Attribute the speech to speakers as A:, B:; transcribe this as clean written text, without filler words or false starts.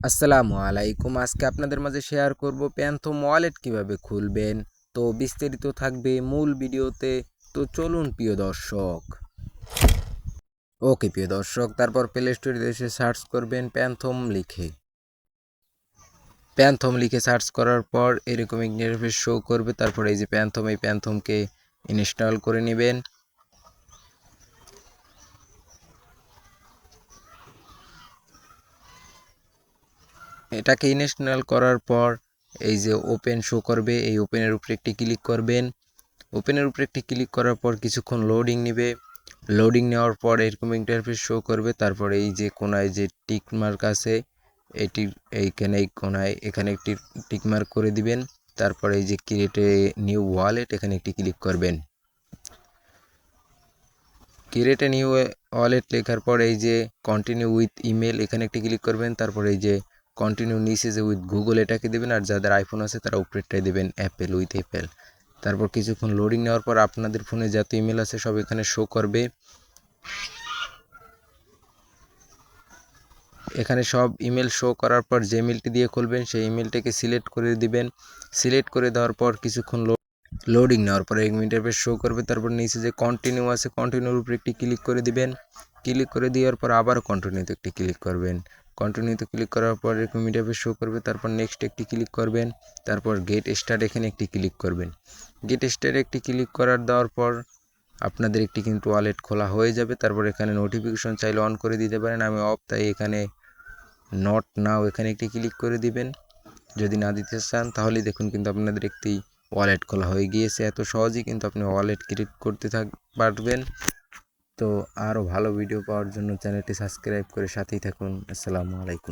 A: আসসালামু আলাইকুম। আজকে আপনাদের মাঝে শেয়ার করব প্যান্থম ওয়ালেট কিভাবে খুলবেন। তো বিস্তারিত থাকবে মূল ভিডিওতে। তো চলুন প্রিয় দর্শক। ওকে প্রিয় দর্শক, তারপর প্লে স্টোরে এসে সার্চ করবেন প্যান্থম লিখে সার্চ করার পর এরকম ইন্টারফেস শো করবে। তারপর এই যে প্যান্থমকে ইনস্টল করে নেবেন। এটাকে ইনস্টল করার পর এই যে ওপেন শো করবে, এই ওপেনের উপরে একটি ক্লিক করবেন। ওপেনের উপরে একটি ক্লিক করার পর কিছুক্ষণ লোডিং নেবে। লোডিং নেওয়ার পর এরকম ইন্টারফেস শো করবে। তারপর এই যে কোনায় যে টিক মার্ক আছে, এটি এইখানে এই কোনায় এখানে একটি টিক মার্ক করে দিবেন। তারপর এই যে ক্রিয়েট এ নিউ ওয়ালেট এখানে একটি ক্লিক করবেন। ক্রিয়েট এ নিউ ওয়ালেট লেখার পর এই যে কন্টিনিউ উইথ ইমেল এখানে একটি ক্লিক করবেন। তারপর এই যে কন্টিনিউ নিচে যে উইথ গুগল এটাকে দেবেন, আর যাদের আইফোন আছে তারা উপরেরটাই দেবেন অ্যাপেল উইথ অ্যাপেল। তারপর কিছুক্ষণ লোডিং নেওয়ার পর আপনাদের ফোনে যত ইমেল আছে সব এখানে শো করবে। এখানে সব ইমেল শো করার পর যে ইমেলটি দিয়ে খুলবেন সেই ইমেলটাকে সিলেক্ট করে দিবেন। সিলেক্ট করে দেওয়ার পর কিছুক্ষণ লোডিং নেওয়ার পরে ইন্টারফেস শো করবে। তারপর নিচে যে কন্টিনিউ আছে কন্টিনিউর উপরে একটি ক্লিক করে দিবেন। ক্লিক করে দেওয়ার পর আবার কন্টিনিউতে একটি ক্লিক করবেন। কন্টিনিউতে ক্লিক করার পর এরকম ইন্টারফেস শো করবে। তারপর নেক্সট একটি ক্লিক করবেন। তারপর গেট স্টার্ট এখানে একটি ক্লিক করবেন। গেট স্টার্ট একটি ক্লিক করার দেওয়ার পর আপনাদের একটি কিন্তু ওয়ালেট খোলা হয়ে যাবে। তারপর এখানে নোটিফিকেশন চাইলে অন করে দিতে পারেন, আমি অফ, তাই এখানে নট নাও এখানে একটি ক্লিক করে দিবেন। যদি না দিতে চান তাহলে দেখুন কিন্তু আপনাদের একটি ওয়ালেট খোলা হয়ে গিয়েছে। এত সহজেই কিন্তু আপনি ওয়ালেট ক্রিয়েট করতে পারবেন। তো আরও ভালো ভিডিও পাওয়ার জন্য চ্যানেলটি সাবস্ক্রাইব করে সাথেই থাকুন। আসসালামু আলাইকুম।